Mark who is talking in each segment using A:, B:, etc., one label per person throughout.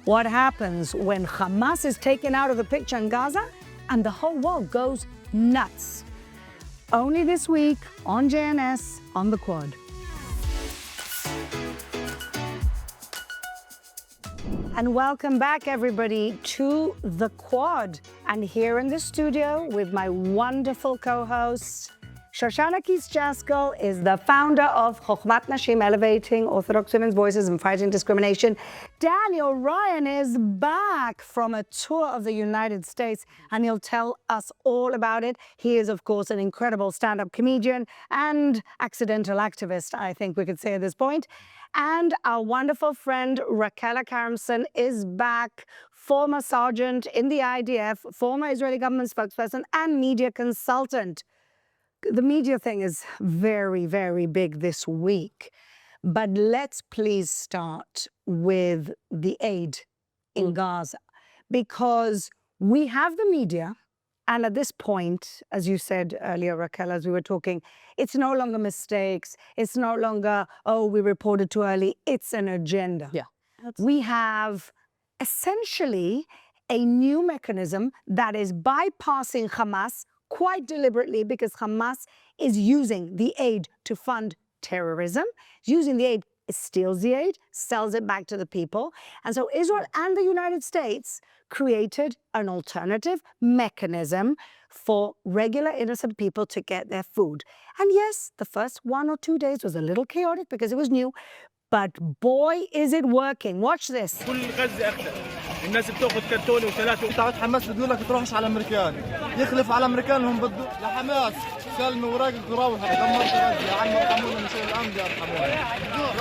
A: What happens when Hamas is taken out of the picture in Gaza and the whole world goes nuts? Only this week on JNS on the Quad. And welcome back, everybody, to the Quad. And here in the studio with my wonderful co-hosts, Shoshana Keats Jaskoll is the founder of Chokhmat Nashim, Elevating Orthodox Women's Voices and Fighting Discrimination. Daniel Ryan is back from a tour of the United States, and he'll tell us all about it. He is, of course, an incredible stand-up comedian and accidental activist, I think we could say at this point. And our wonderful friend Raquela Karamson is back, former sergeant in the IDF, former Israeli government spokesperson and media consultant. The media thing is very, very big this week. But let's please start with the aid in Gaza, because we have the media. And at this point, as you said earlier, Raquel, as we were talking, it's no longer mistakes. It's no longer, oh, we reported too early. It's an agenda.
B: Yeah.
A: We have essentially a new mechanism that is bypassing Hamas quite deliberately, because Hamas is using the aid to fund terrorism, using the aid, steals the aid, sells it back to the people. And so Israel and the United States created an alternative mechanism for regular innocent people to get their food. And yes, the first 1 or 2 days was a little chaotic because it was new, but boy, is it working. Watch this.
C: الناس بتاخذ كرتونه وثلاثه بتاعت حماس بدو لك تروحش على الامريكان يخلف على الامريكان هم بدو لحماس سلموا وراقك وروح دمرت غزه يا عم ارحمونا من شيء الامن يرحمونا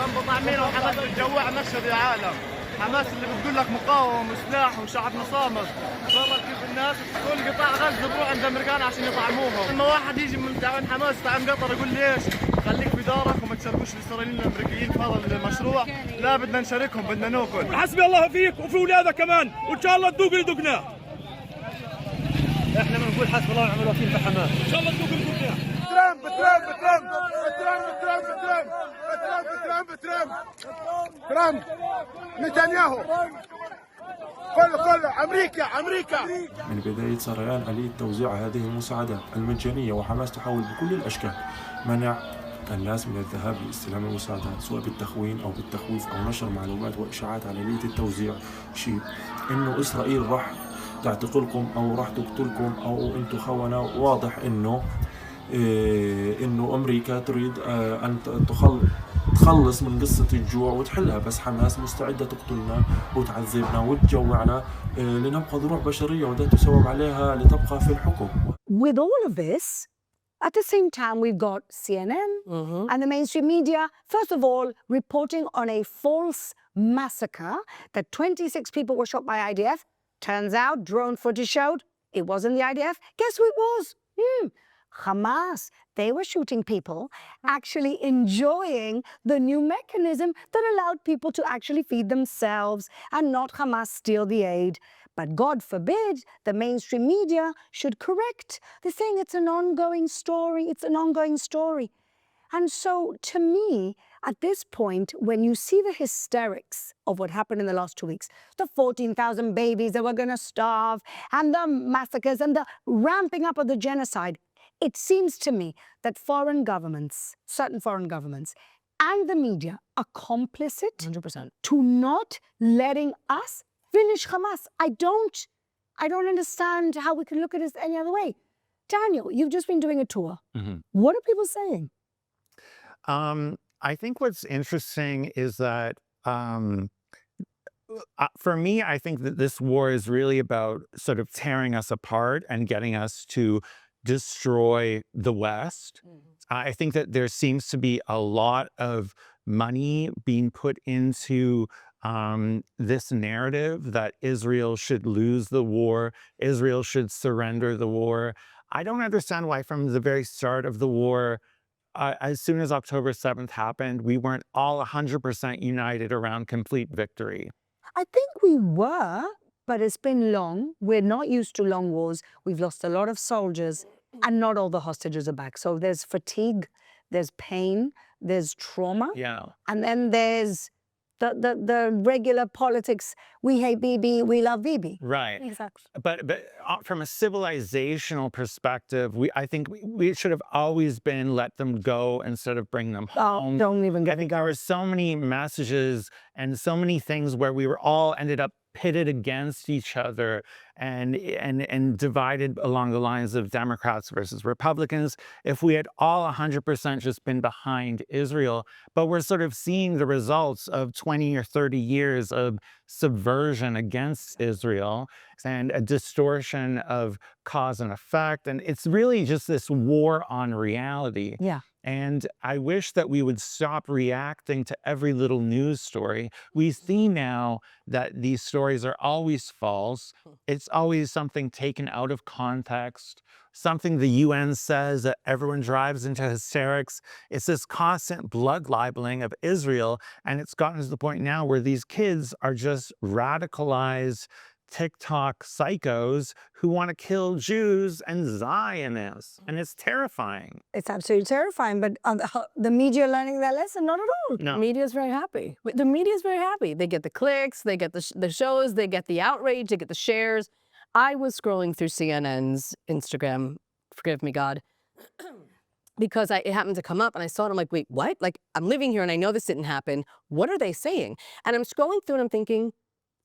C: رمبوا طعمين وحماس بتجوع مشهد يا عالم حماس اللي بتقول لك مقاومه وسلاح وشعبنا صامت صارت كيف الناس كل قطاع غزه بروح عند الامريكان عشان يطعموهم لما واحد يجي من تعاون حماس تعاون قطر يقول ليش خليك في دارك وما تشاركوش الاسرائيليين الامريكيين في هذا المشروع لا بدنا نشاركهم بدنا ناكل حسبي الله فيك وفي اولادك كمان وان شاء الله تذوق اللي ذقناه احنا بنقول حسبي الله ونعم الوكيل في حماس ان شاء الله تذوق اللي ذقناه ترامب ترامب ترامب ترامب ترامب ترامب ترامب ترامب ترامب نتنياهو كله أمريكا
D: من بداية سريان آلية توزيع هذه المساعدات المجانية، وحماس تحاول بكل الأشكال منع الناس من الذهاب لاستلام المساعدات، سواء بالتخوين أو بالتخويف أو نشر معلومات وإشاعات عن آلية التوزيع، شيء إنه إسرائيل راح تعتقلكم أو راح تقتلكم أو أنتم خونة. واضح إنه أمريكا تريد أن تخلص من قصة الجوع وتحلها، بس حماس مستعدة تقتلنا وتعذبنا وتجوعنا لنبقى ذروع بشرية وده تسوم عليها لتبقى في الحكم.
A: With all of this, at the same time, we've got CNN and the mainstream media, first of all, reporting on a false massacre that 26 people were shot by IDF. Turns out, drone footage showed it wasn't the IDF. Guess who it was? Hamas. They were shooting people, actually enjoying the new mechanism that allowed people to actually feed themselves and not Hamas steal the aid. But God forbid the mainstream media should correct. They're saying it's an ongoing story. It's an ongoing story. And so to me, at this point, when you see the hysterics of what happened in the last 2 weeks, the 14,000 babies that were going to starve and the massacres and the ramping up of the genocide, it seems to me that foreign governments, certain foreign governments, and the media are complicit
B: 100%.
A: to not letting us finish Hamas. I don't understand how we can look at it any other way. Daniel, you've just been doing a tour. What are people saying?
E: I think what's interesting is that for me, I think that this war is really about sort of tearing us apart and getting us to destroy the West. I think that there seems to be a lot of money being put into this narrative that Israel should lose the war, Israel should surrender the war. I don't understand why from the very start of the war, as soon as October 7th happened, we weren't all 100% united around complete victory.
A: I think we were, but it's been long. We're not used to long wars. We've lost a lot of soldiers, and not all the hostages are back. So there's fatigue, there's pain, there's trauma,
E: Yeah.
A: and then there's the regular politics. We hate Bibi, we love Bibi.
E: Right.
B: Exactly.
E: But from a civilizational perspective, I think we should have always been let them go instead of bring them home.
A: Don't even
E: I
A: get me
E: think there were so many messages and so many things where we were all ended up pitted against each other and divided along the lines of Democrats versus Republicans. If we had all 100% just been behind Israel, but we're sort of seeing the results of 20 or 30 years of subversion against Israel and a distortion of cause and effect. And it's really just this war on reality.
A: Yeah.
E: And I wish that we would stop reacting to every little news story. We see now that these stories are always false. It's always something taken out of context, something the UN says that everyone drives into hysterics. It's this constant blood libeling of Israel. And it's gotten to the point now where these kids are just radicalized TikTok psychos who want to kill Jews and Zionists. And it's terrifying.
A: It's absolutely terrifying. But the media learning that lesson? Not at all.
E: No.
B: The media is very happy. The media is very happy. They get the clicks, they get the shows, they get the outrage, they get the shares. I was scrolling through CNN's Instagram, forgive me, God, because it happened to come up and I saw it. I'm like, wait, what? Like, I'm living here and I know this didn't happen. What are they saying? And I'm scrolling through and I'm thinking,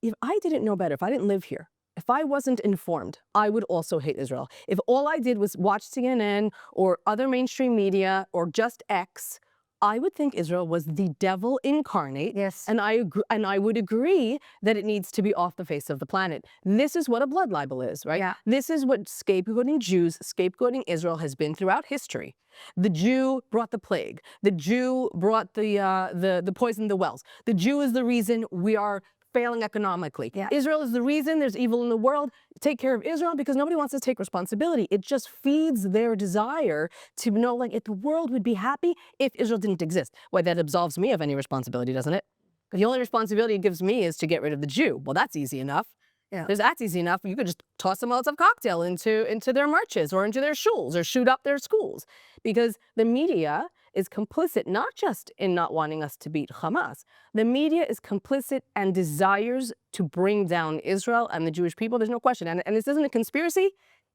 B: if I didn't know better, if I didn't live here, if I wasn't informed, I would also hate Israel. If all I did was watch CNN or other mainstream media or just X, I would think Israel was the devil incarnate.
A: Yes.
B: And I would agree that it needs to be off the face of the planet. This is what a blood libel is, right?
A: Yeah.
B: This is what scapegoating Jews, scapegoating Israel has been throughout history. The Jew brought the plague. The Jew brought the poison in the wells. The Jew is the reason we are failing economically.
A: Yeah.
B: Israel is the reason there's evil in the world. Take care of Israel because nobody wants to take responsibility. It just feeds their desire to know, like, if the world would be happy if Israel didn't exist. Why, that absolves me of any responsibility, doesn't it? Because the only responsibility it gives me is to get rid of the Jew. Well, that's easy enough.
A: Yeah.
B: That's easy enough. You could just toss a Molotov cocktail into their marches or into their shuls or shoot up their schools. Because the media is complicit not just in not wanting us to beat Hamas. The media is complicit and desires to bring down Israel and the Jewish people. There's no question. And this isn't a conspiracy.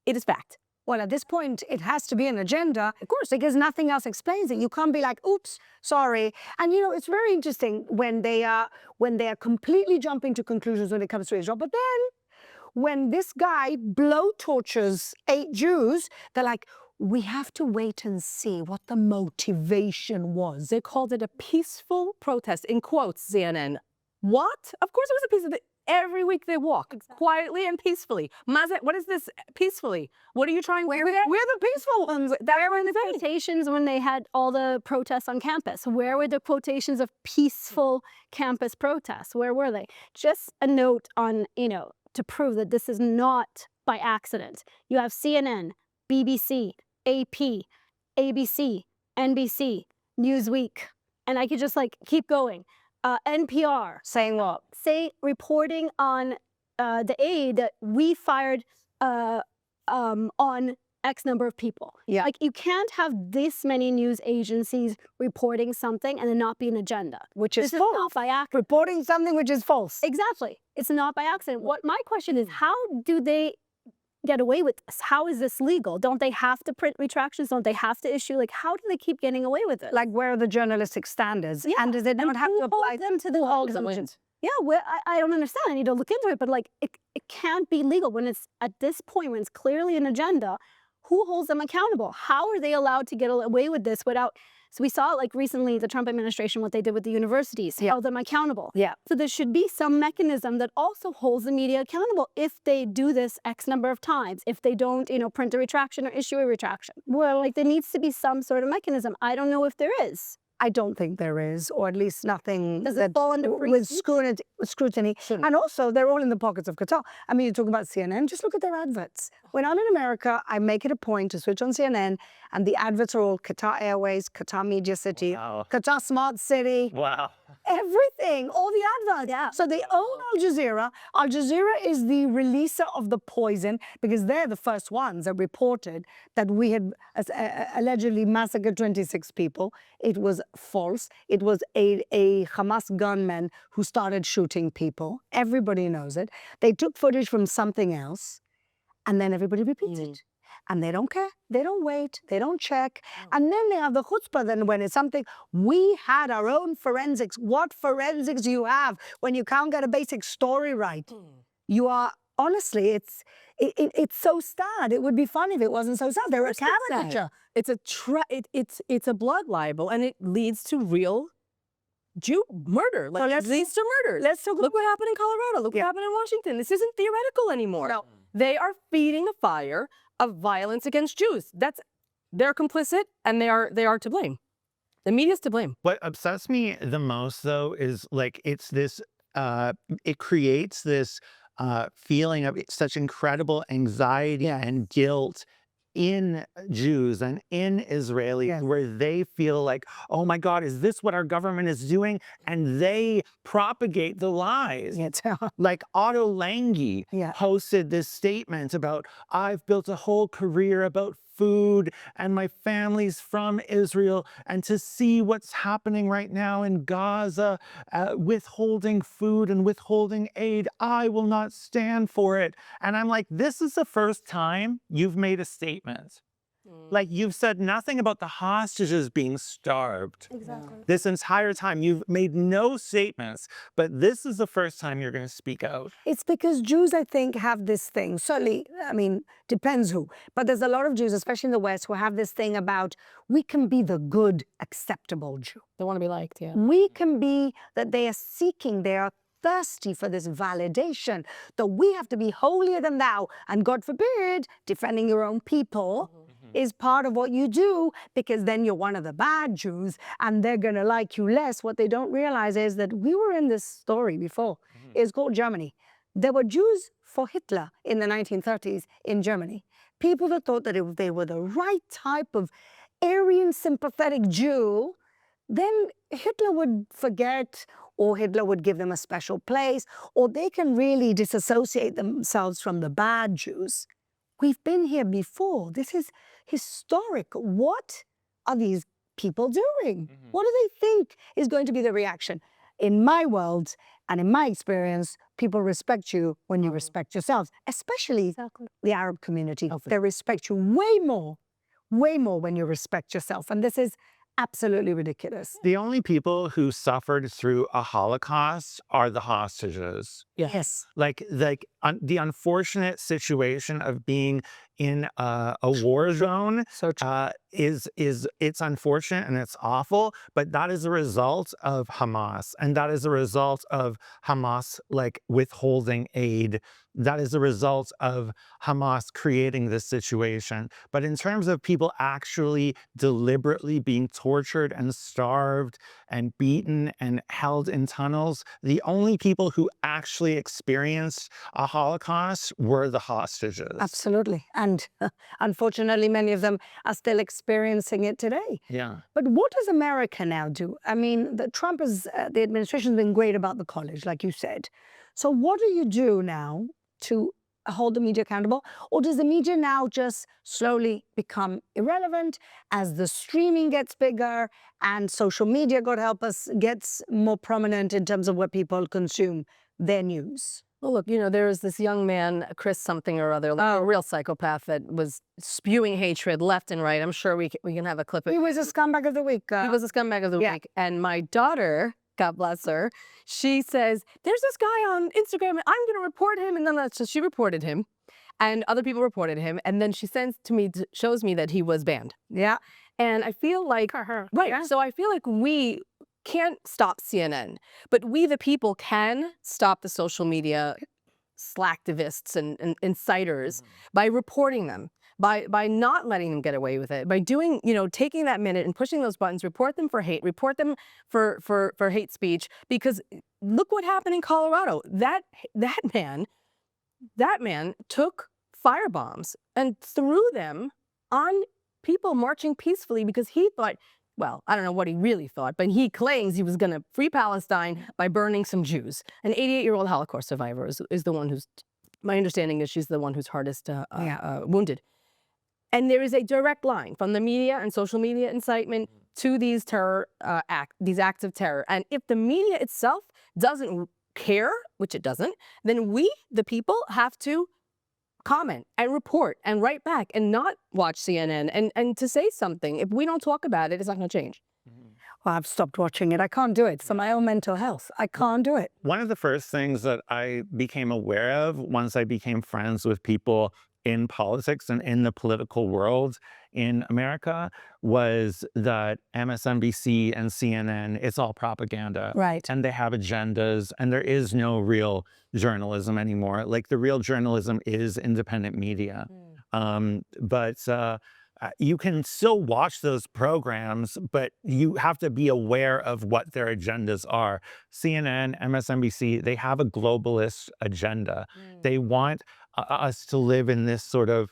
B: It is fact.
A: Well, at this point, it has to be an agenda, of course, because nothing else explains it. You can't be like, oops, sorry. And, you know, it's very interesting when they are completely jumping to conclusions when it comes to Israel. But then when this guy blowtorches 8 Jews, they're like, we have to wait and see what the motivation was.
B: They called it a peaceful protest, in quotes, CNN. What? Of course it was a peaceful. Every week they walk quietly and peacefully. What is this peacefully? What are you trying? We're the peaceful ones.
F: Where were the quotations when they had all the protests on campus? Where were the quotations of peaceful campus protests? Where were they? Just a note on, to prove that this is not by accident. You have CNN, BBC, AP, ABC, NBC, Newsweek, and I could just keep going. NPR
A: Saying what?
F: reporting on the aid that we fired on X number of people.
A: Yeah.
F: Like, you can't have this many news agencies reporting something and then not be an agenda.
A: Which is
F: This
A: false.
F: is not by accident.
A: Reporting something which is false.
F: Exactly. It's not by accident. What my question is, how do they get away with this? How is this legal? Don't they have to print retractions? Don't they have to issue? How do they keep getting away with it?
A: Like, where are the journalistic standards?
F: Yeah.
A: And does it not have to apply
F: them to the
B: Wins.
F: Yeah, well, I don't understand. I need to look into it. But it can't be legal when it's at this point when it's clearly an agenda. Who holds them accountable? How are they allowed to get away with this without? So we saw recently the Trump administration, what they did with the universities, held them accountable.
A: Yeah.
F: So there should be some mechanism that also holds the media accountable if they do this X number of times, if they don't, print a retraction or issue a retraction. Well, there needs to be some sort of mechanism. I don't know if there is.
A: I don't think there is, or at least nothing
F: Does it fall under free
A: with
F: speech?
A: scrutiny.
B: Shouldn't.
A: And also, they're all in the pockets of Qatar. I mean, you talk about CNN, just look at their adverts. When I'm in America, I make it a point to switch on CNN, and the adverts are all Qatar Airways, Qatar Media City,
E: Wow.
A: Qatar Smart City.
E: Wow.
A: Everything, all the adverts.
F: Yeah.
A: So they own Al Jazeera. Al Jazeera is the releaser of the poison because they're the first ones that reported that we had allegedly massacred 26 people. It was false. It was a Hamas gunman who started shooting people. Everybody knows it. They took footage from something else, and then everybody repeats it. And they don't care. They don't wait. They don't check. And then they have the chutzpah then when it's something, we had our own forensics. What forensics do you have when you can't get a basic story right? You are, honestly, it's so sad. It would be fun if it wasn't so sad. They're a caricature.
B: It's a blood libel, and it leads to real Jew murder. Like,
A: let's-
B: it leads to murder.
A: let's talk
B: Look what happened in Colorado. Look what happened in Washington. This isn't theoretical anymore.
A: No.
B: They are feeding the fire of violence against Jews. They're complicit, and they are to blame. The media's to blame.
E: What upsets me the most, though, is like it's this. It creates this feeling of such incredible anxiety and guilt in Jews and in Israelis, where they feel like, oh my God, is this what our government is doing? And they propagate the lies. Like Otto Lengi posted this statement about, I've built a whole career about food and my family's from Israel, and to see what's happening right now in Gaza, withholding food and withholding aid, I will not stand for it. And I'm like, this is the first time you've made a statement. Like, you've said nothing about the hostages being starved.
F: Exactly.
E: This entire time, you've made no statements, but this is the first time you're going to speak out.
A: It's because Jews, I think, have this thing. Certainly, I mean, depends who. But there's a lot of Jews, especially in the West, who have this thing about we can be the good, acceptable Jew.
B: They want to be liked, yeah.
A: We can be that they are seeking, they are thirsty for this validation, that we have to be holier than thou. And God forbid, defending your own people is part of what you do, because then you're one of the bad Jews and they're going to like you less. What they don't realize is that we were in this story before. It's called Germany. There were Jews for Hitler in the 1930s in Germany. People that thought that if they were the right type of Aryan sympathetic Jew, then Hitler would forget, or Hitler would give them a special place, or they can really disassociate themselves from the bad Jews. We've been here before. This is historic. What are these people doing? What do they think is going to be the reaction? In my world and in my experience, people respect you when you respect yourselves, especially the Arab community. They respect you way more when you respect yourself. And this is absolutely ridiculous.
E: The only people who suffered through a Holocaust are the hostages.
A: Yes.
E: Like the unfortunate situation of being in a war zone is it's unfortunate and it's awful, but that is a result of Hamas, and that is a result of Hamas like withholding aid. That is a result of Hamas creating this situation. But in terms of people actually deliberately being tortured and starved and beaten and held in tunnels, the only people who actually experienced a Holocaust were the hostages.
A: Absolutely. And unfortunately, many of them are still experiencing it today.
E: Yeah.
A: But what does America now do? I mean, the administration has been great about the college, like you said. So what do you do now to hold the media accountable? Or does the media now just slowly become irrelevant as the streaming gets bigger and social media, God help us, gets more prominent in terms of what people consume their news?
B: Well, look, you know, there was this young man, Chris something or other, like a real psychopath that was spewing hatred left and right. I'm sure we can have a clip of
A: He was a scumbag of the week.
B: He was a scumbag of the week. And my daughter, God bless her, she says, there's this guy on Instagram, and I'm going to report him. And then so she reported him, and other people reported him. And then she sends to me, shows me that he was banned.
A: Yeah.
B: And I feel like, right.
A: Yeah.
B: So I feel like we can't stop CNN, but we the people can stop the social media slacktivists and inciters by reporting them, by not letting them get away with it, by doing, you know, taking that minute and pushing those buttons, report them for hate, report them for hate speech, because look what happened in Colorado. That man took firebombs and threw them on people marching peacefully because he thought, well, I don't know what he really thought, but he claims he was going to free Palestine by burning some Jews. An 88-year-old Holocaust survivor is the one who's, my understanding is she's the one who's hardest wounded. And there is a direct line from the media and social media incitement to these these acts of terror. And if the media itself doesn't care, which it doesn't, then we, the people, have to comment and report and write back and not watch CNN and to say something. If we don't talk about it, it's not going to change.
A: Well, I've stopped watching it. I can't do it. For my own mental health, I can't do it.
E: One of the first things that I became aware of once I became friends with people in politics and in the political world in America was that MSNBC and CNN, it's all propaganda.
A: Right.
E: And they have agendas, and there is no real journalism anymore. Like, the real journalism is independent media. But you can still watch those programs, but you have to be aware of what their agendas are. CNN, MSNBC, they have a globalist agenda. They want us to live in this sort of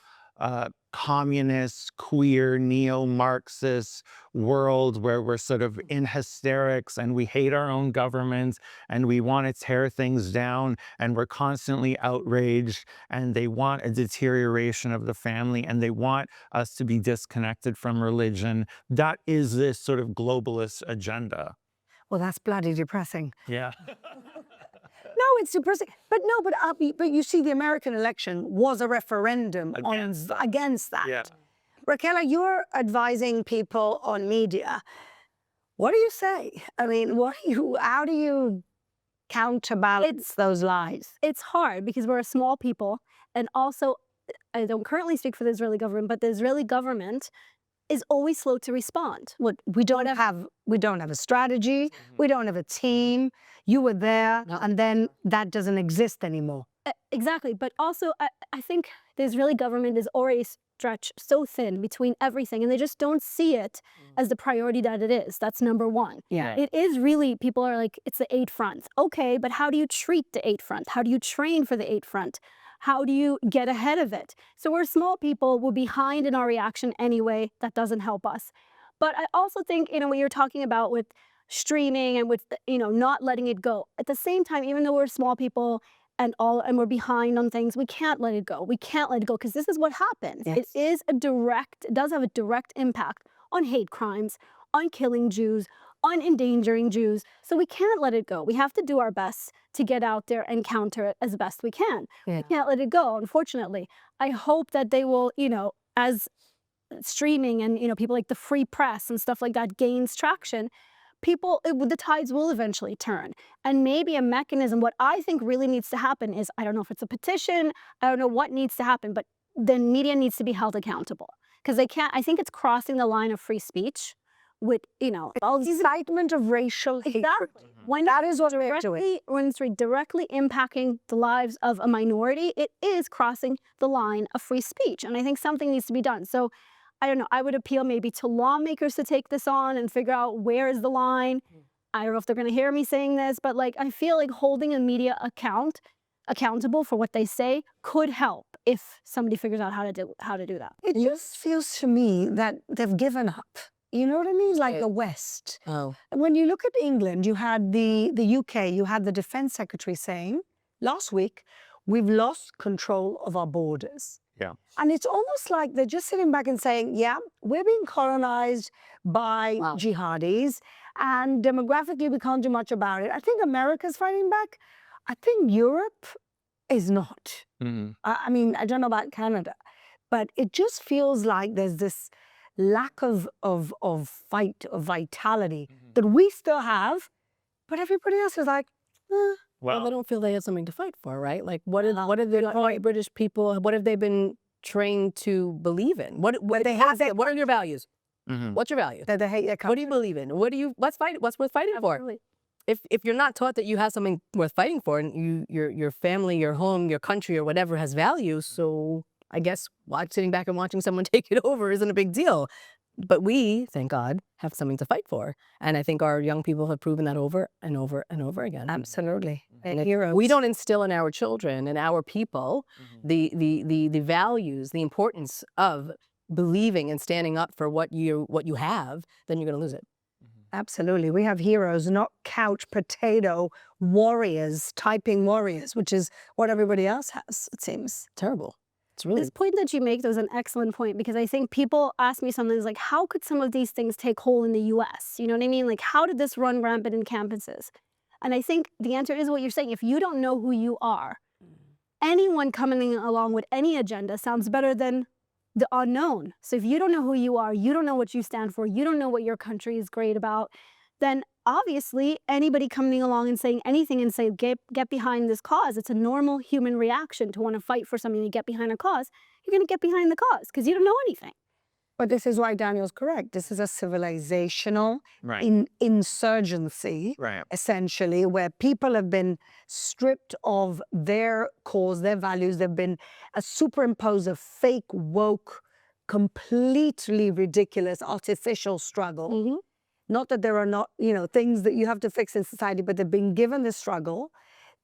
E: communist, queer, neo-Marxist world where we're sort of in hysterics and we hate our own government and we want to tear things down and we're constantly outraged, and they want a deterioration of the family and they want us to be disconnected from religion. That is this sort of globalist agenda.
A: Well, that's bloody depressing.
E: Yeah.
A: No, it's depressing. But you see, the American election was a referendum against that.
E: Yeah.
A: Raquela, you're advising people on media. What do you say? I mean, how do you counterbalance those lies?
F: It's hard because we're a small people, and also, I don't currently speak for the Israeli government, but the Israeli government is always slow to respond.
A: We don't have a strategy. We don't have a team. You were there, and then that doesn't exist anymore.
F: Exactly, but also I think the Israeli government is already stretched so thin between everything, and they just don't see it as the priority that it is. That's number one.
A: Yeah.
F: It is really, people are like, it's the 8 fronts. Okay, but how do you treat the 8 front? How do you train for the 8 front? How do you get ahead of it? So we're small people, we're behind in our reaction anyway. That doesn't help us. But I also think, what you're talking about with streaming and with, not letting it go. At the same time, even though we're small people and we're behind on things, we can't let it go. We can't let it go because this is what happens.
A: Yes.
F: It does have a direct impact on hate crimes, on killing Jews, on endangering Jews. So we can't let it go. We have to do our best to get out there and counter it as best we can.
A: Yeah.
F: We can't let it go, unfortunately. I hope that they will, as streaming and, people like the free press and stuff like that gains traction, the tides will eventually turn. And maybe a mechanism, what I think really needs to happen is, I don't know if it's a petition, I don't know what needs to happen, but the media needs to be held accountable. Because I think it's crossing the line of free speech with,
A: all the incitement of racial hatred.
F: Exactly. When
A: That is what we're doing.
F: when it's directly impacting the lives of a minority, it is crossing the line of free speech. And I think something needs to be done. So I don't know, I would appeal maybe to lawmakers to take this on and figure out where is the line. I don't know if they're going to hear me saying this, but I feel like holding a media accountable for what they say could help if somebody figures out how to do that.
A: It just feels to me that they've given up. You know what I mean? Like the West.
B: Oh.
A: When you look at England, you had the UK, you had the Defense Secretary saying last week, we've lost control of our borders.
E: Yeah.
A: And it's almost like they're just sitting back and saying, yeah, we're being colonized by jihadis, and demographically we can't do much about it. I think America's fighting back. I think Europe is not. I mean, I don't know about Canada, but it just feels like there's this lack of vitality that we still have, but everybody else is like,
B: Well, they don't feel they have something to fight for, right? Like, what are the British people? What have they been trained to believe in? What are your values? What's your value?
A: that they hate their country.
B: What do you believe in? What's worth fighting for?
F: Absolutely.
B: If you're not taught that you have something worth fighting for, and your family, your home, your country, or whatever has values, so I guess sitting back and watching someone take it over isn't a big deal. But we, thank God, have something to fight for. And I think our young people have proven that over and over and over again.
A: Absolutely.
B: And if
A: Heroes.
B: we don't instill in our children and our people the values, the importance of believing and standing up for what you have, then you're going to lose it.
A: Absolutely. We have heroes, not couch potato warriors, typing warriors, which is what everybody else has, it seems.
B: Terrible. It's really
F: This point that you make, though, is an excellent point, because I think people ask me sometimes like, how could some of these things take hold in the U.S.? You know what I mean? Like, how did this run rampant in campuses? And I think the answer is what you're saying. If you don't know who you are, anyone coming along with any agenda sounds better than the unknown. So if you don't know who you are, you don't know what you stand for, you don't know what your country is great about, then obviously anybody coming along and saying anything and say, get behind this cause, it's a normal human reaction to want to fight for something, to get behind a cause. You're going to get behind the cause because you don't know anything.
A: But this is why Daniel's correct. This is a civilizational
E: Right.
A: insurgency,
E: Right.
A: essentially, where people have been stripped of their cause, their values. They've been superimposed a fake, woke, completely ridiculous, artificial struggle. Not that there are not, things that you have to fix in society, but they've been given this struggle.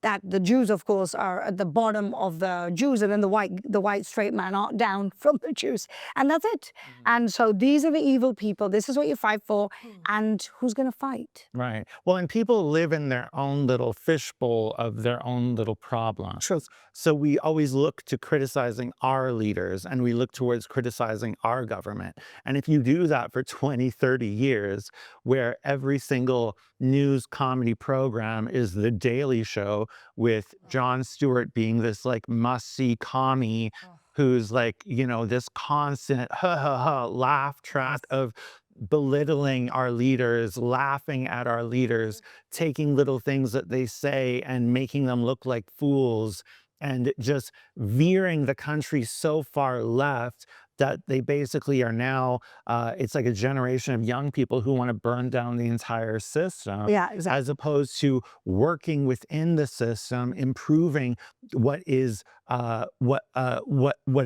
A: That the Jews, of course, are at the bottom of the Jews, and then the white straight man are down from the Jews, and that's it. And so these are the evil people. This is what you fight for, and who's going to fight?
E: Right. Well, and people live in their own little fishbowl of their own little problems.
A: True.
E: So we always look to criticizing our leaders, and we look towards criticizing our government. And if you do that for 20, 30 years, where every single news comedy program is The Daily Show, with Jon Stewart being this like must-see commie who's like, this constant laugh track of belittling our leaders, laughing at our leaders, taking little things that they say and making them look like fools, and just veering the country so far left that they basically are now, it's like a generation of young people who want to burn down the entire system.
A: Yeah, exactly.
E: As opposed to working within the system, improving what is what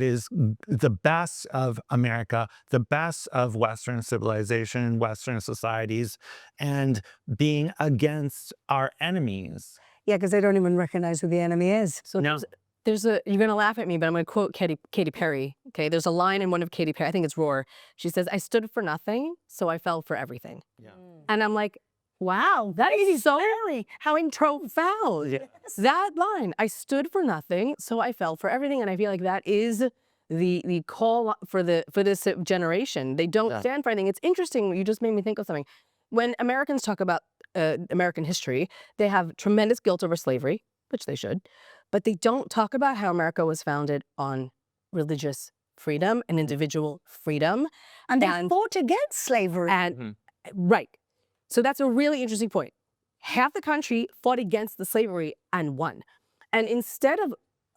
E: is the best of America, the best of Western civilization and Western societies, and being against our enemies.
A: Yeah, because they don't even recognize who the enemy is.
B: So
E: No.
B: you're going to laugh at me, but I'm going to quote Katy Perry. Okay, there's a line in one of Katy Perry, I think it's Roar. She says, "I stood for nothing, so I fell for everything."
E: Yeah.
B: And I'm like, wow, that is so how profound.
E: Yes.
B: That line, "I stood for nothing, so I fell for everything." And I feel like that is the call for this generation. They don't stand for anything. It's interesting. You just made me think of something. When Americans talk about American history, they have tremendous guilt over slavery, which they should, but they don't talk about how America was founded on religious freedom and individual freedom.
A: And they fought against slavery.
B: And right. So that's a really interesting point. Half the country fought against the slavery and won. And instead of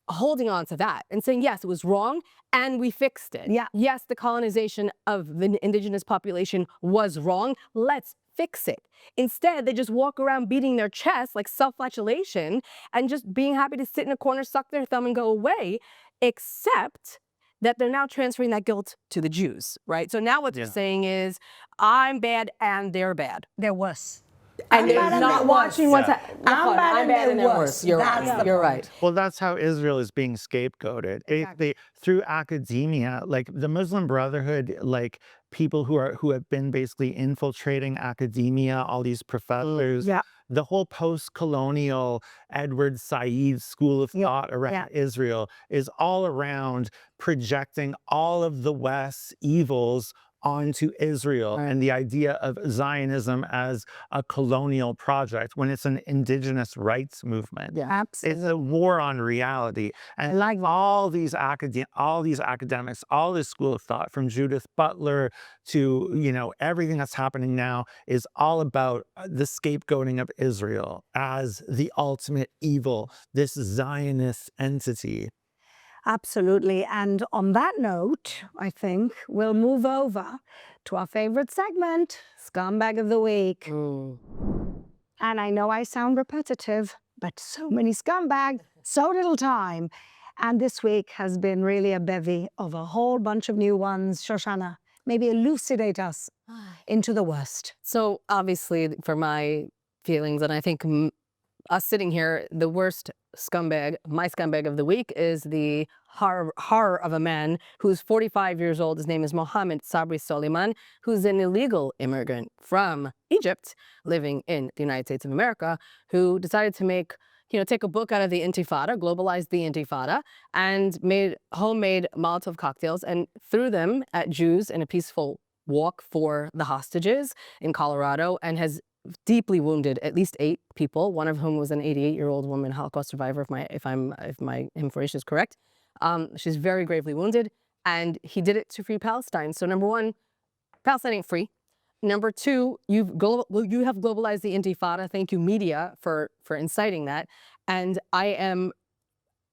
B: holding on to that and saying, yes, it was wrong and we fixed it.
A: Yeah.
B: Yes, the colonization of the indigenous population was wrong. Let's fix it. Instead, they just walk around beating their chest like self-flagellation and just being happy to sit in a corner, suck their thumb and go away, except that they're now transferring that guilt to the Jews, right? So now what they're saying is, I'm bad and they're bad.
A: They're worse.
B: And they're
A: bad and
B: not
A: they're
B: watching
A: worse.
B: what's happening. I'm bad and they're worse. You're right. You're right.
E: Well, that's how Israel is being scapegoated. Through academia, like the Muslim Brotherhood, like people who have been basically infiltrating academia, all these professors. The whole post-colonial Edward Said school of thought around Israel is all around projecting all of the West's evils onto Israel and the idea of Zionism as a colonial project when it's an indigenous rights movement.
A: Yeah, absolutely.
E: It's a war on reality. And like all these academics, all this school of thought, from Judith Butler to, everything that's happening now, is all about the scapegoating of Israel as the ultimate evil, this Zionist entity.
A: Absolutely. And on that note, I think we'll move over to our favorite segment, Scumbag of the Week. And I know I sound repetitive, but so many scumbags, so little time. And this week has been really a bevy of a whole bunch of new ones. Shoshana, maybe elucidate us into the worst.
B: So obviously, for my feelings, and I think us sitting here, the worst scumbag, my scumbag of the week is the horror of a man who's 45 years old. His name is Mohammed Sabri Soliman, who's an illegal immigrant from Egypt living in the United States of America, who decided to take a book out of the Intifada, globalize the Intifada, and made homemade Molotov cocktails and threw them at Jews in a peaceful walk for the hostages in Colorado, and has deeply wounded at least 8 people, one of whom was an 88-year-old woman, Holocaust survivor, if my information is correct. She's very gravely wounded, and he did it to free Palestine. So number one, Palestine ain't free. Number two, you have globalized the Intifada. Thank you, media, for inciting that. And I am,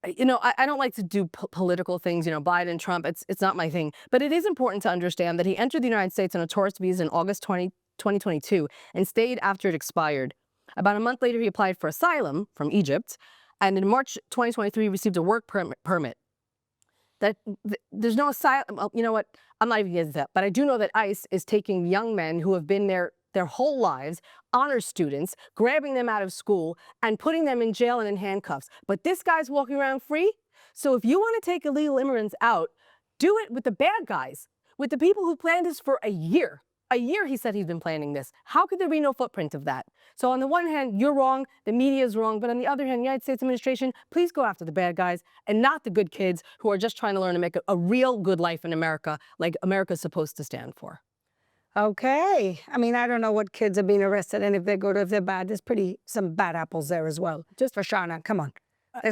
B: I don't like to do political things, Biden, Trump, it's not my thing. But it is important to understand that he entered the United States on a tourist visa in August 2022 and stayed after it expired. About a month later, he applied for asylum from Egypt. And in March 2023, he received a work permit. There's no asylum. Well, you know what? I'm not even getting to that. But I do know that ICE is taking young men who have been there their whole lives, honor students, grabbing them out of school and putting them in jail and in handcuffs. But this guy's walking around free. So if you want to take illegal immigrants out, do it with the bad guys, with the people who planned this for a year. A year he said he's been planning this. How could there be no footprint of that? So on the one hand, you're wrong, the media is wrong, but on the other hand, United States administration, please go after the bad guys and not the good kids who are just trying to learn to make a real good life in America, like America's supposed to stand for.
A: Okay. I mean, I don't know what kids are being arrested, and if they're good or if they're bad, there's some bad apples there as well. Just for Shoshana, come on.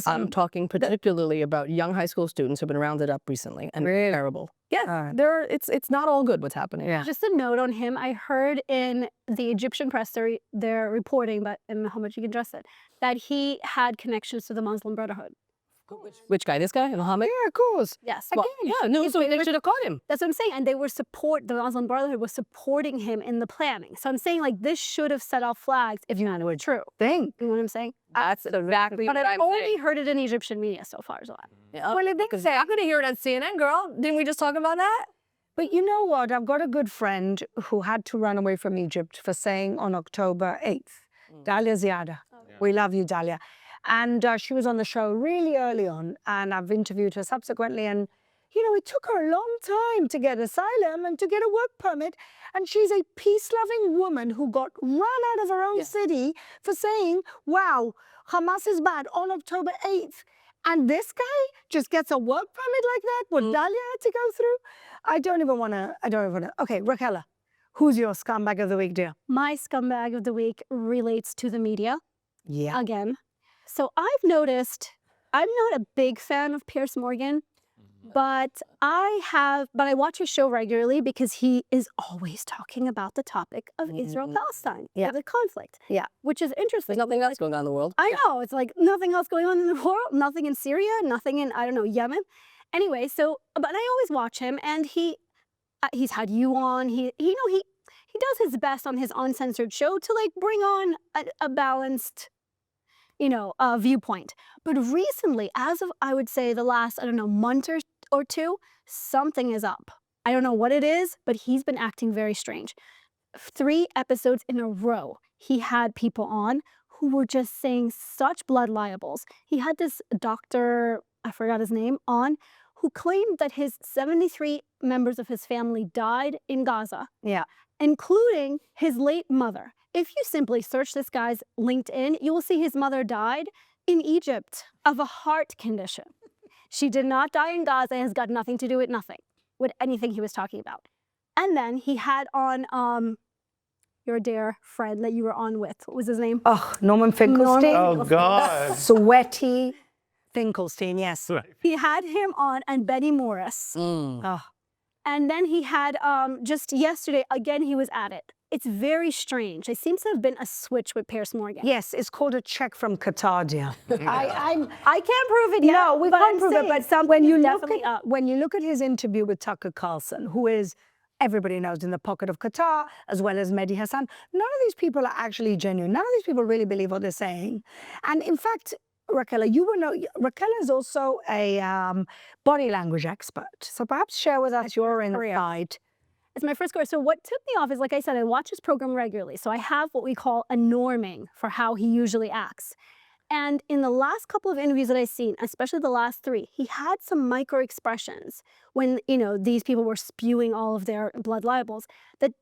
B: I'm talking particularly about young high school students who've been rounded up recently, and
A: really?
B: Terrible. Yeah, it's not all good what's happening.
A: Yeah.
F: Just a note on him. I heard in the Egyptian press they're reporting, but and how much you can trust it, that he had connections to the Muslim Brotherhood.
B: Which guy? This guy, Mohammed?
A: Yeah, of course.
F: Yes.
B: Well, yeah, no, so they should have caught him.
F: That's what I'm saying. And the Muslim Brotherhood was supporting him in the planning. So I'm saying, like, this should have set off flags if you know it's true.
A: Think.
F: You know what I'm saying?
B: That's exactly
F: But
B: what
F: I've
B: I'm
F: only
B: saying.
F: heard it in Egyptian media so far. So
B: Yeah. Well, because I'm going to hear it on CNN, girl. Didn't we just talk about that?
A: But you know what? I've got a good friend who had to run away from Egypt for saying on October 8th, Dalia Ziada. We love you, Dalia. And she was on the show really early on, and I've interviewed her subsequently. And, it took her a long time to get asylum and to get a work permit. And she's a peace-loving woman who got run out of her own city for saying, wow, Hamas is bad on October 8th. And this guy just gets a work permit like that? What Dalia had to go through? I don't even want to. Okay, Raquela, who's your scumbag of the week, dear?
F: my scumbag of the week relates to the media.
A: Yeah.
F: Again. So I've noticed, I'm not a big fan of Piers Morgan, but I watch his show regularly because he is always talking about the topic of Israel-Palestine, the conflict.
A: Yeah.
F: Which is interesting.
B: There's nothing else going on in the world.
F: I know. It's like nothing else going on in the world, nothing in Syria, nothing in, Yemen. Anyway, but I always watch him, and he's had you on. He does his best on his uncensored show to, like, bring on a balanced viewpoint. But recently, as of, I would say, the last, month or two, something is up. I don't know what it is, but he's been acting very strange. 3 episodes in a row, he had people on who were just saying such blood libels. He had this doctor, I forgot his name, on, who claimed that his 73 members of his family died in Gaza, including his late mother. If you simply search this guy's LinkedIn, you will see his mother died in Egypt of a heart condition. She did not die in Gaza. It has got nothing to do with anything he was talking about. And then he had on your dear friend that you were on with. What was his name?
A: Oh, Norman Finkelstein.
E: Oh, God.
A: Sweaty Finkelstein, yes.
F: He had him on, and Betty Morris.
A: Oh.
F: And then he had, just yesterday, again, he was at it. It's very strange. There seems to have been a switch with Piers Morgan.
A: Yes, it's called a check from Qatar, dear.
F: I can't prove it yet.
A: No, we can't prove it, but
F: something is definitely up.
A: when you look at his interview with Tucker Carlson, who is, everybody knows, in the pocket of Qatar, as well as Mehdi Hassan, none of these people are actually genuine. None of these people really believe what they're saying. And in fact, Raquela, Raquela is also a body language expert. So perhaps share with us your insight
F: It's my first career. So what took me off is, like I said, I watch his program regularly. So I have what we call a norming for how he usually acts. And in the last couple of interviews that I've seen, especially the last 3, he had some micro expressions when, these people were spewing all of their blood libels that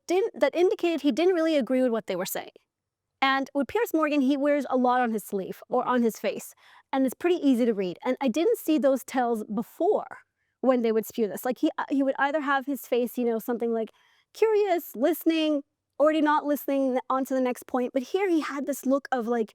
F: indicated he didn't really agree with what they were saying. And with Piers Morgan, he wears a lot on his sleeve or on his face, and it's pretty easy to read. And I didn't see those tells before when they would spew this. Like he would either have his face, something like curious, listening, already not listening, on to the next point. But here he had this look of like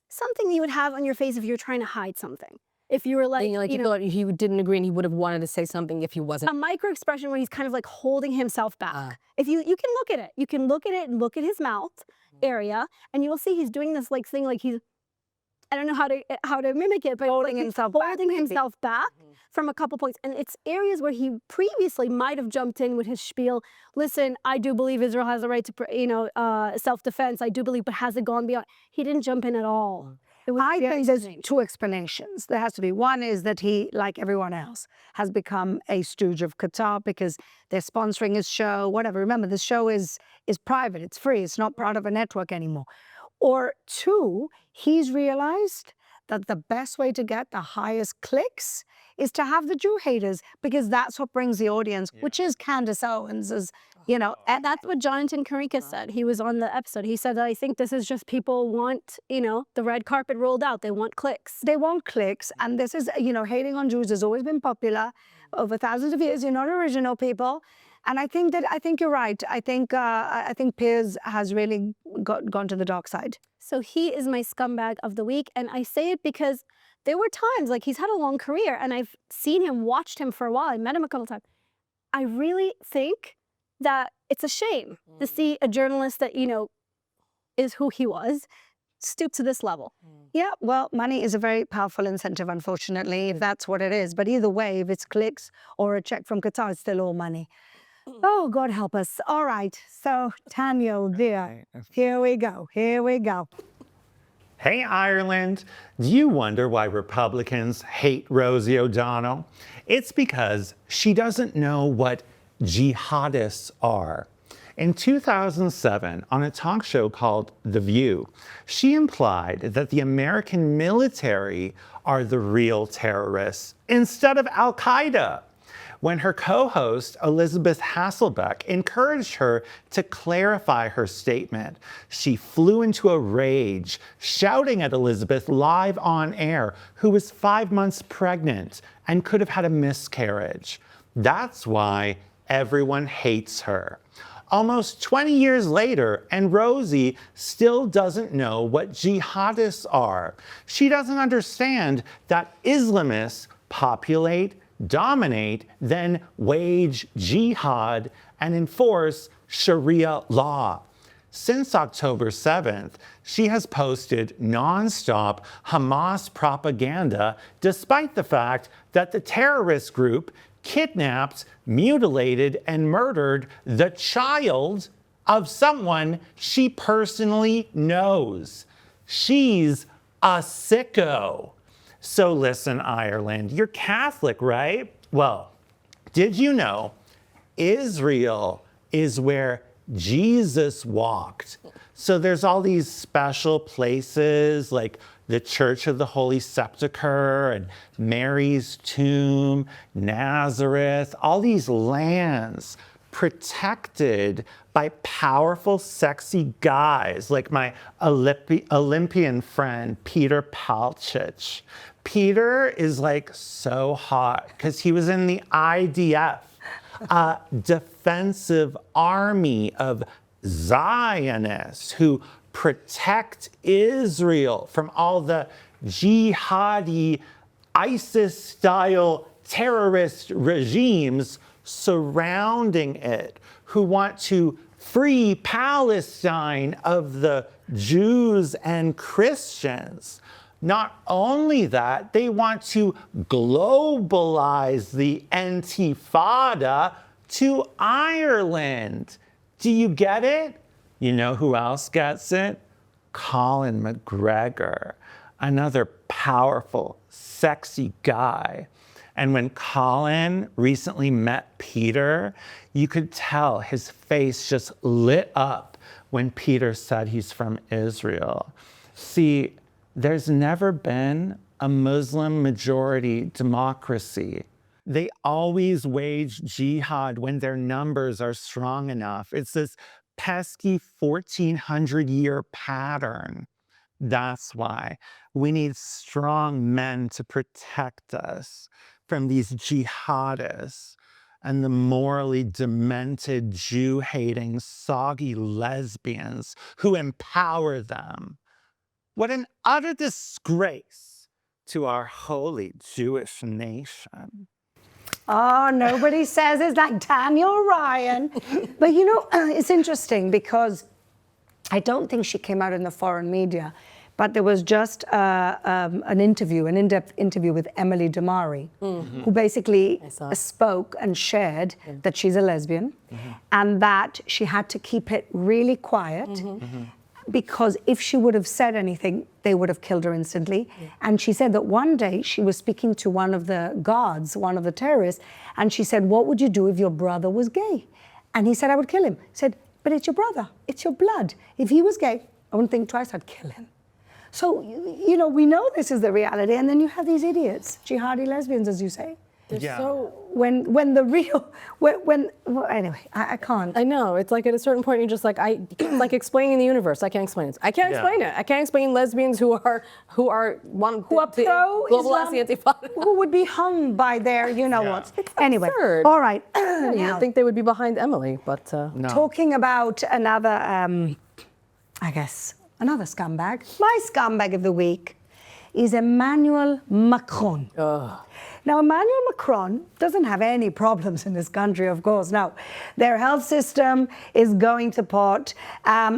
F: something you would have on your face if you're trying to hide something. If you were like,
B: you thought he didn't agree and he would have wanted to say something if he wasn't.
F: A micro expression where he's kind of like holding himself back. If you can look at it, you can look at it and look at his mouth area, and you will see he's doing this like thing, like he's, I don't know how to mimic it, but
A: Holding
F: like
A: himself
F: back from a couple points. And it's areas where he previously might have jumped in with his spiel. Listen, I do believe Israel has a right to, self-defense. I do believe, but has it gone beyond? He didn't jump in at all.
A: I think there's 2 explanations. There has to be. One is that he, like everyone else, has become a stooge of Qatar because they're sponsoring his show, whatever. Remember, the show is private. It's free. It's not part of a network anymore. Or 2, he's realized that the best way to get the highest clicks is to have the Jew haters, because that's what brings the audience, which is Candace Owens,
F: and that's what Jonathan Karika said. He was on the episode. He said, I think this is just people want, the red carpet rolled out. They want clicks.
A: They want clicks. And this is, hating on Jews has always been popular over thousands of years. You're not original, people. And I think you're right. I think Piers has really gone to the dark side.
F: So he is my scumbag of the week. And I say it because there were times, like he's had a long career and I've seen him, watched him for a while. I met him a couple of times. I really think that it's a shame to see a journalist that, is who he was, stoop to this level.
A: Yeah, well, money is a very powerful incentive, unfortunately, if that's what it is. But either way, if it's clicks or a check from Qatar, it's still all money. Oh, God help us. All right. So, Daniel, dear, here we go.
E: Hey, Ireland, do you wonder why Republicans hate Rosie O'Donnell? It's because she doesn't know what jihadists are. In 2007, on a talk show called The View, she implied that the American military are the real terrorists instead of Al-Qaeda. When her co-host, Elizabeth Hasselbeck, encouraged her to clarify her statement, she flew into a rage, shouting at Elizabeth live on air, who was 5 months pregnant and could have had a miscarriage. That's why everyone hates her. Almost 20 years later, and Rosie still doesn't know what jihadists are. She doesn't understand that Islamists populate, dominate, then wage jihad and enforce Sharia law. Since October 7th, she has posted nonstop Hamas propaganda, despite the fact that the terrorist group kidnapped, mutilated, and murdered the child of someone she personally knows. She's a sicko. So listen, Ireland, you're Catholic, right? Well, did you know Israel is where Jesus walked? So there's all these special places like the Church of the Holy Sepulchre and Mary's tomb, Nazareth, all these lands protected by powerful, sexy guys like my Olympian friend, Peter Palchich. Peter is like so hot because he was in the IDF, a defensive army of Zionists who protect Israel from all the jihadi, ISIS-style terrorist regimes surrounding it, who want to free Palestine of the Jews and Christians. Not only that, they want to globalize the Intifada to Ireland. Do you get it? You know who else gets it? Colin McGregor, another powerful, sexy guy. And when Colin recently met Peter, you could tell his face just lit up when Peter said he's from Israel. See, there's never been a Muslim majority democracy. They always wage jihad when their numbers are strong enough. It's this pesky 1400-year pattern. That's why we need strong men to protect us from these jihadists and the morally demented, Jew-hating, soggy lesbians who empower them. What an utter disgrace to our holy Jewish nation.
A: Oh, nobody says it's like Daniel Ryan. But you know, it's interesting because I don't think she came out in the foreign media, but there was just an interview, an in-depth interview with Emily Damari, who basically spoke and shared that she's a lesbian and that she had to keep it really quiet because if she would have said anything, they would have killed her instantly. And she said that one day she was speaking to one of the guards, one of the terrorists, and she said, what would you do if your brother was gay? And he said, I would kill him. He said, but it's your brother, it's your blood. If he was gay, I wouldn't think twice, I'd kill him. So, you know, we know this is the reality, and then you have these idiots, jihadi lesbians, as you say.
B: So
A: Anyway, I can't.
B: I know, it's like at a certain point you're just like, like explaining the universe. I can't explain it. I can't explain it. I can't explain lesbians who are
A: pro
B: global anti-Intifada.
A: who would be hung by their, you know what. Anyway,
B: absurd.
A: all right.
B: You would think they would be behind Emily, but
E: No.
A: Talking about another, I guess, another scumbag. My scumbag of the week is Emmanuel Macron. Now, Emmanuel Macron doesn't have any problems in this country, of course. No, their health system is going to pot.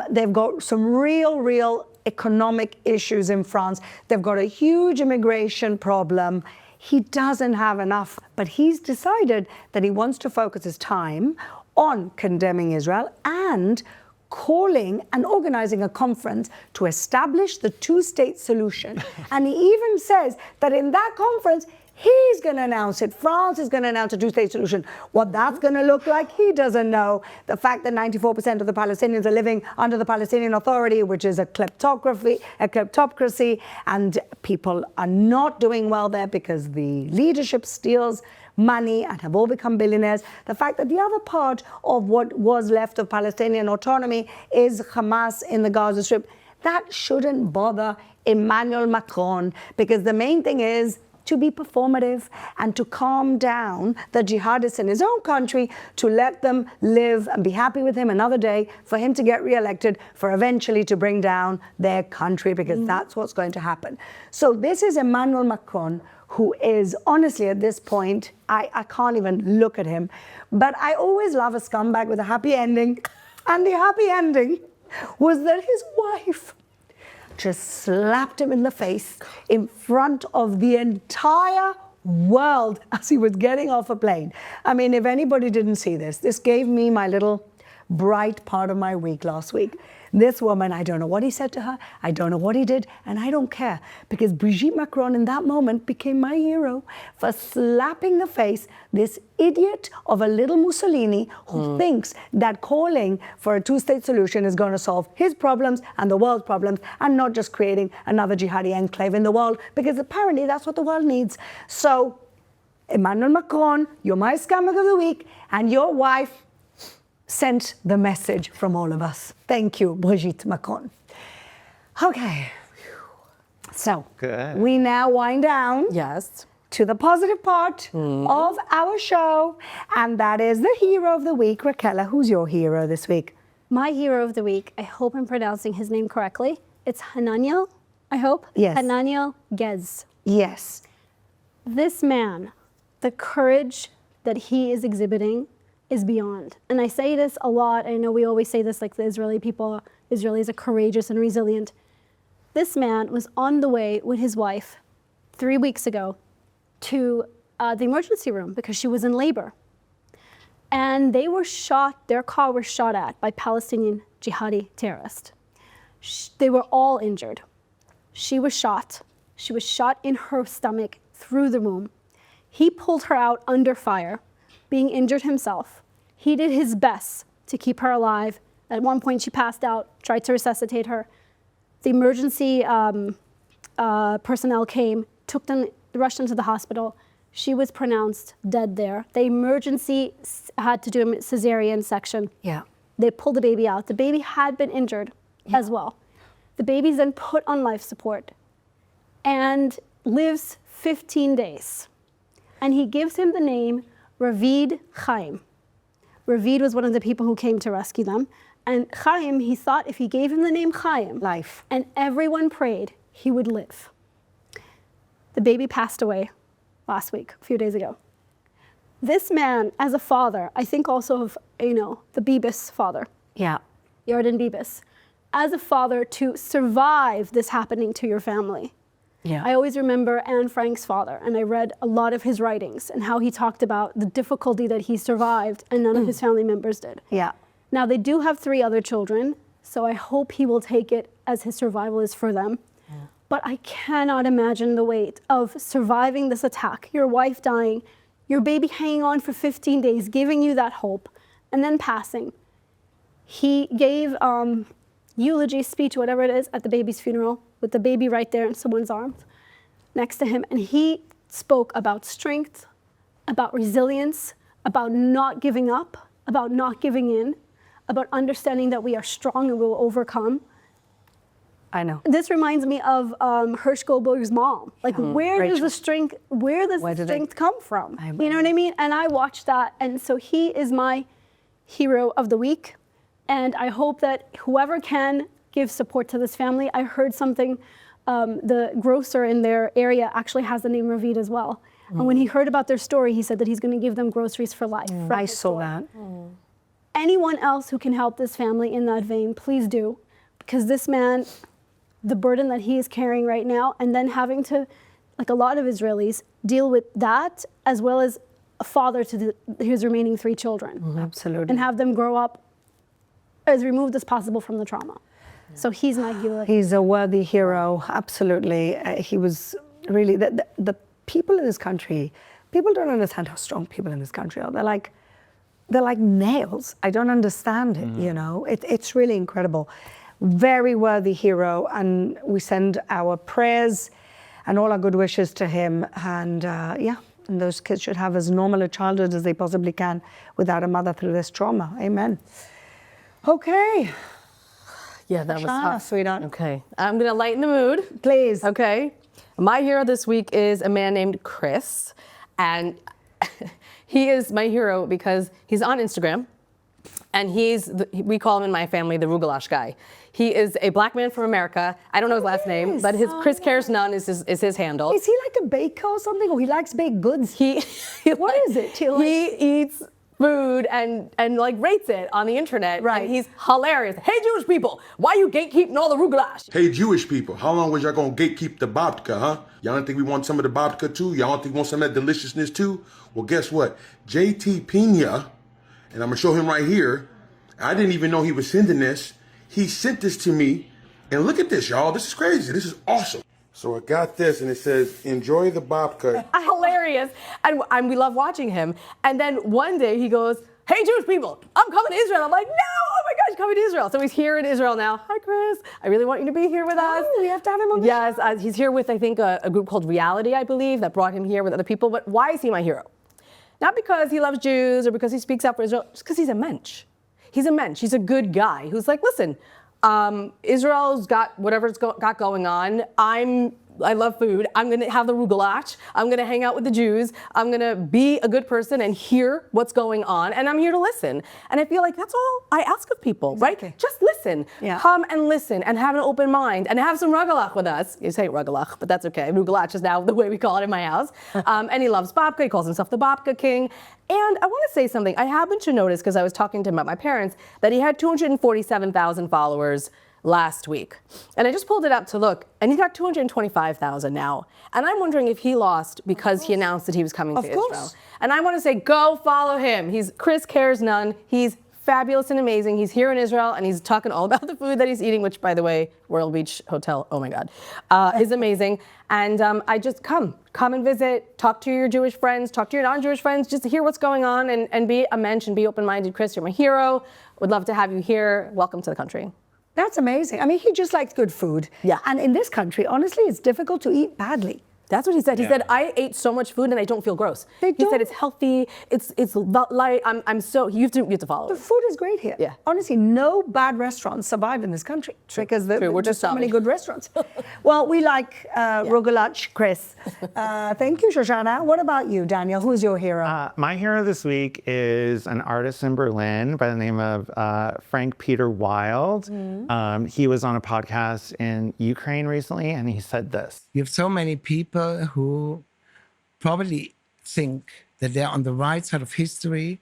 A: They've got some real economic issues in France. They've got a huge immigration problem. He doesn't have enough, but he's decided that he wants to focus his time on condemning Israel and calling and organizing a conference to establish the two-state solution. And he even says that in that conference, he's going to announce it. France is going to announce a two-state solution. What that's going to look like, he doesn't know. The fact that 94% of the Palestinians are living under the Palestinian Authority, which is a kleptocracy, and people are not doing well there because the leadership steals money and have all become billionaires. The fact that the other part of what was left of Palestinian autonomy is Hamas in the Gaza Strip, that shouldn't bother Emmanuel Macron, because the main thing is to be performative and to calm down the jihadists in his own country, to let them live and be happy with him another day, for him to get re-elected, for eventually to bring down their country, because that's what's going to happen. So this is Emmanuel Macron, who is honestly at this point, I can't even look at him, but I always love a scumbag with a happy ending. And the happy ending was that his wife just slapped him in the face in front of the entire world as he was getting off a plane. I mean, if anybody didn't see this, this gave me my little bright part of my week last week. This woman, I don't know what he said to her, I don't know what he did, and I don't care, because Brigitte Macron in that moment became my hero for slapping the face this idiot of a little Mussolini who thinks that calling for a two-state solution is going to solve his problems and the world's problems, and not just creating another jihadi enclave in the world, because apparently that's what the world needs. So, Emmanuel Macron, you're my scumbag of the week, and your wife sent the message from all of us. Thank you, Brigitte Macron. Okay, so we now wind down to the positive part of our show, and that is the hero of the week. Raquela, who's your hero this week?
F: My hero of the week, I hope I'm pronouncing his name correctly. It's Hananiel, I hope.
A: Yes.
F: Hananiel Gez.
A: Yes.
F: This man, the courage that he is exhibiting is beyond. And I say this a lot. I know we always say this, like the Israeli people, Israelis are courageous and resilient. This man was on the way with his wife 3 weeks ago to the emergency room because she was in labor. And they were shot, their car was shot at by Palestinian jihadi terrorists. They were all injured. She was shot. She was shot in her stomach through the womb. He pulled her out under fire, being injured himself. He did his best to keep her alive. At one point, she passed out, tried to resuscitate her. The emergency personnel came, rushed them to the hospital. She was pronounced dead there. The emergency had to do a cesarean section.
A: Yeah.
F: They pulled the baby out. The baby had been injured as well. The baby's then put on life support and lives 15 days. And he gives him the name Ravid Chaim. Ravid was one of the people who came to rescue them. And Chaim, he thought if he gave him the name Chaim,
A: Life.
F: and everyone prayed, he would live. The baby passed away last week, a few days ago. This man, as a father, I think also of, the Bibis father,
A: Yeah.
F: Yarden Bibis, as a father to survive this happening to your family.
A: Yeah.
F: I always remember Anne Frank's father, and I read a lot of his writings and how he talked about the difficulty that he survived and none of his family members did.
A: Yeah.
F: Now, they do have 3 other children, so I hope he will take it as his survival is for them. Yeah. But I cannot imagine the weight of surviving this attack, your wife dying, your baby hanging on for 15 days, giving you that hope, and then passing. He gave eulogy speech, whatever it is, at the baby's funeral, with the baby right there in someone's arms next to him. And he spoke about strength, about resilience, about not giving up, about not giving in, about understanding that we are strong and we will overcome.
A: I know.
F: This reminds me of Hirsch Goldberg's mom. Like, where does the strength come from? You know what I mean? And I watched that, and so he is my hero of the week. And I hope that whoever can give support to this family. I heard something, the grocer in their area actually has the name Ravid as well. And when he heard about their story, he said that he's going to give them groceries for life.
A: I saw that.
F: Anyone else who can help this family in that vein, please do. Because this man, the burden that he is carrying right now, and then having to, like a lot of Israelis, deal with that, as well as a father to his remaining 3 children.
A: Absolutely.
F: And have them grow up as removed as possible from the trauma. So he's my hero.
A: He's a worthy hero, absolutely. He was really, the people in this country, people don't understand how strong people in this country are. They're like nails. I don't understand it, you know. It's really incredible. Very worthy hero, and we send our prayers and all our good wishes to him. And and those kids should have as normal a childhood as they possibly can without a mother through this trauma. Amen. Okay.
B: Yeah, that was
A: Shoshana,
B: tough.
A: sweetheart.
B: Okay, I'm gonna lighten the mood.
A: Please.
B: Okay. My hero this week is a man named Chris, and he is my hero because he's on Instagram, and we call him in my family the Rugalash guy. He is a black man from America. I don't know his last name, but his Chris Cares None is his handle.
A: Is he like a baker or something, or he likes baked goods? What is it?
B: He eats food and like rates it on the internet.
A: Right.
B: And he's hilarious. Hey, Jewish people, why you gatekeeping all the Rugalash?
G: Hey, Jewish people, how long was y'all gonna gatekeep the babka, huh? Y'all don't think we want some of the babka too? Y'all don't think we want some of that deliciousness too? Well, guess what? JT Pina, and I'm gonna show him right here. I didn't even know he was sending this. He sent this to me, and look at this, y'all. This is crazy. This is awesome. So I got this, and it says, enjoy the babka.
B: Hilarious. And we love watching him. And then one day he goes, hey, Jewish people, I'm coming to Israel. I'm like, no, oh my gosh, coming to Israel. So he's here in Israel now. Hi, Chris. I really want you to be here with us.
A: Oh, we have to have him on the show.
B: Yes, he's here with, I think, a group called Reality, I believe, that brought him here with other people. But why is he my hero? Not because he loves Jews or because he speaks out for Israel, just because he's a mensch. He's a mensch. He's a good guy who's like, listen, Israel's got whatever it's got going on. I love food. I'm going to have the rugalash. I'm going to hang out with the Jews. I'm going to be a good person and hear what's going on. And I'm here to listen. And I feel like that's all I ask of people, right? Just listen.
A: Yeah.
B: Come and listen and have an open mind and have some rugalach with us. You say rugalach, but that's okay. Rugalach is now the way we call it in my house. And he loves babka. He calls himself the babka king. And I want to say something. I happened to notice, because I was talking to him about my parents, that he had 247,000 followers last week. And I just pulled it up to look, and he's got 225,000 now. And I'm wondering if he lost because he announced that he was coming to Israel. And I want to say, go follow him. He's Chris Cares None. He's fabulous and amazing. He's here in Israel and he's talking all about the food that he's eating, which, by the way, Royal Beach Hotel, oh my God, is amazing. And I just come and visit, talk to your Jewish friends, talk to your non-Jewish friends, just to hear what's going on and be a mensch and be open-minded. Chris, you're my hero. Would love to have you here. Welcome to the country.
A: That's amazing. I mean, he just likes good food.
B: Yeah.
A: And in this country, honestly, it's difficult to eat badly.
B: That's what he said. He said, I ate so much food and I don't feel gross. He said it's healthy, it's light. I'm so, you have to follow
A: The
B: it.
A: food is great here.
B: Yeah.
A: Honestly, no bad restaurants survive in this country because
B: We're
A: there's
B: just
A: so many
B: solid.
A: good restaurants. Well, we like Rogulach, Chris. Thank you, Shoshana. What about you, Daniel? Who's your hero?
E: My hero this week is an artist in Berlin by the name of Frank Peter Wild. He was on a podcast in Ukraine recently, and he said this.
H: You have so many people who probably think that they're on the right side of history,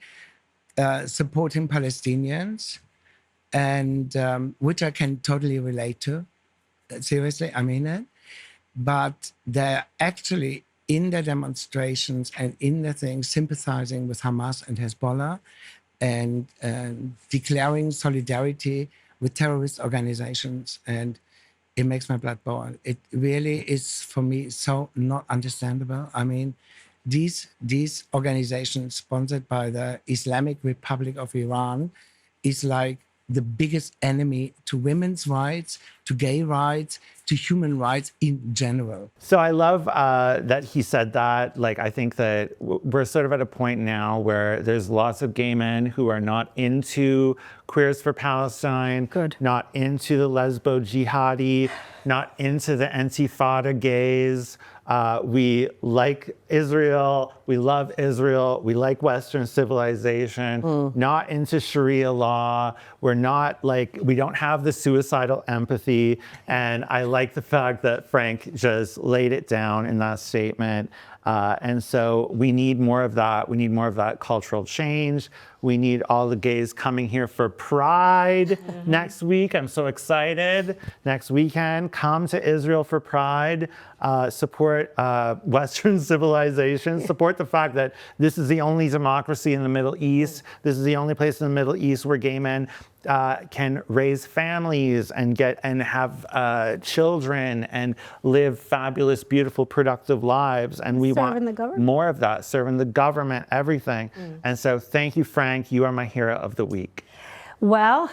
H: supporting Palestinians, and which I can totally relate to. Seriously, I mean it. But they're actually in their demonstrations and in their things sympathizing with Hamas and Hezbollah and declaring solidarity with terrorist organizations. And it makes my blood boil. It really is, for me, so not understandable. I mean, these organizations sponsored by the Islamic Republic of Iran is like the biggest enemy to women's rights, to gay rights, to human rights in general.
E: So I love that he said that. Like, I think that we're sort of at a point now where there's lots of gay men who are not into Queers for Palestine, not into the lesbo jihadi, not into the Intifada gays. We like Israel, we love Israel, we like Western civilization, not into Sharia law. We're not like, we don't have the suicidal empathy. And I like the fact that Frank just laid it down in that statement. And so we need more of that. We need more of that cultural change. We need all the gays coming here for Pride next week. I'm so excited. Next weekend, come to Israel for Pride. Support Western civilization. Support the fact that this is the only democracy in the Middle East. This is the only place in the Middle East where gay men can raise families and have children and live fabulous, beautiful, productive lives. And we want more of that, serving the government, everything. And so thank you, Frank. You are my hero of the week.
A: Well,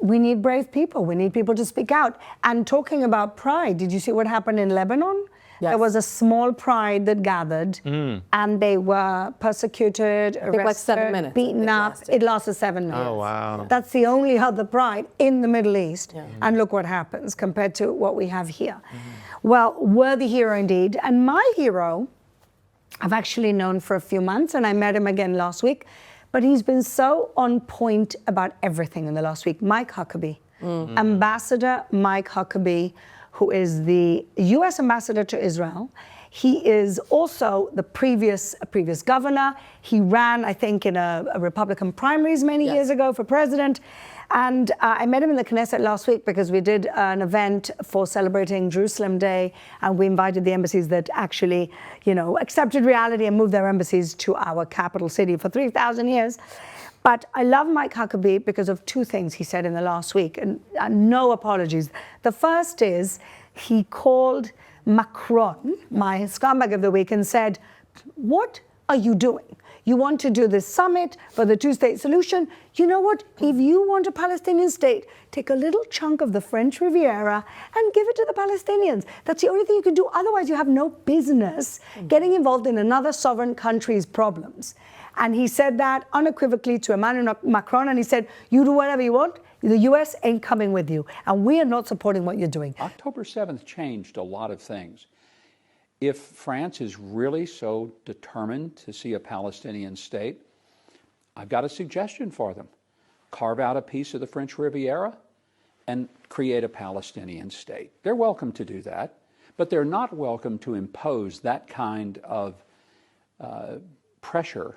A: we need brave people. We need people to speak out. And talking about pride, did you see what happened in Lebanon? Yes. There was a small pride that gathered, and they were persecuted, arrested,
B: like 7 minutes.
A: Beaten up. It lasted 7 minutes.
E: Oh, wow.
A: That's the only other pride in the Middle East. And look what happens compared to what we have here. Well, worthy hero indeed. And my hero, I've actually known for a few months, and I met him again last week. But he's been so on point about everything in the last week. Mike Huckabee, Ambassador Mike Huckabee, who is the U.S. ambassador to Israel. He is also the previous governor. He ran, I think, in a Republican primaries many years ago for president. And I met him in the Knesset last week because we did an event for celebrating Jerusalem Day, and we invited the embassies that actually, accepted reality and moved their embassies to our capital city for 3,000 years. But I love Mike Huckabee because of two things he said in the last week, and no apologies. The first is he called Macron, my scumbag of the week, and said, "What are you doing? You want to do this summit for the two-state solution. You know what? If you want a Palestinian state, take a little chunk of the French Riviera and give it to the Palestinians. That's the only thing you can do. Otherwise, you have no business getting involved in another sovereign country's problems." And he said that unequivocally to Emmanuel Macron, and he said, "You do whatever you want. The U.S. ain't coming with you, and we are not supporting what you're doing."
I: October 7th changed a lot of things. If France is really so determined to see a Palestinian state, I've got a suggestion for them. Carve out a piece of the French Riviera and create a Palestinian state. They're welcome to do that, but they're not welcome to impose that kind of pressure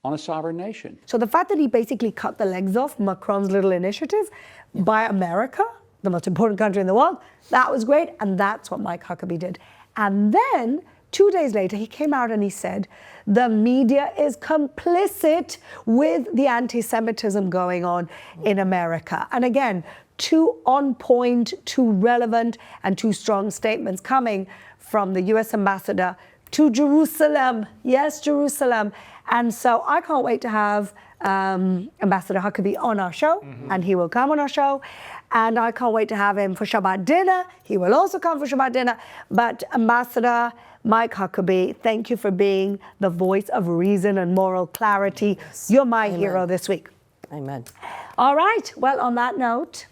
I: on a sovereign nation.
A: So the fact that he basically cut the legs off Macron's little initiative by America, the most important country in the world, that was great, and that's what Mike Huckabee did. And then 2 days later, he came out and he said, the media is complicit with the anti-Semitism going on in America. And again, two on point, two relevant, and two strong statements coming from the U.S. ambassador to Jerusalem. Yes, Jerusalem. And so I can't wait to have Ambassador Huckabee on our show, and he will come on our show. And I can't wait to have him for Shabbat dinner. He will also come for Shabbat dinner. But Ambassador Mike Huckabee, thank you for being the voice of reason and moral clarity. You're my hero this week.
B: Amen.
A: All right. Well, on that note,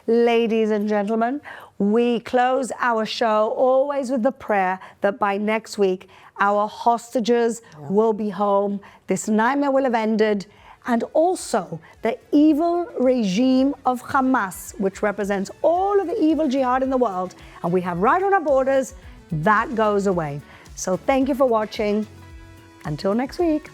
A: ladies and gentlemen, we close our show always with the prayer that by next week, our hostages will be home. This nightmare will have ended. And also the evil regime of Hamas, which represents all of the evil jihad in the world, and we have right on our borders, that goes away. So thank you for watching. Until next week.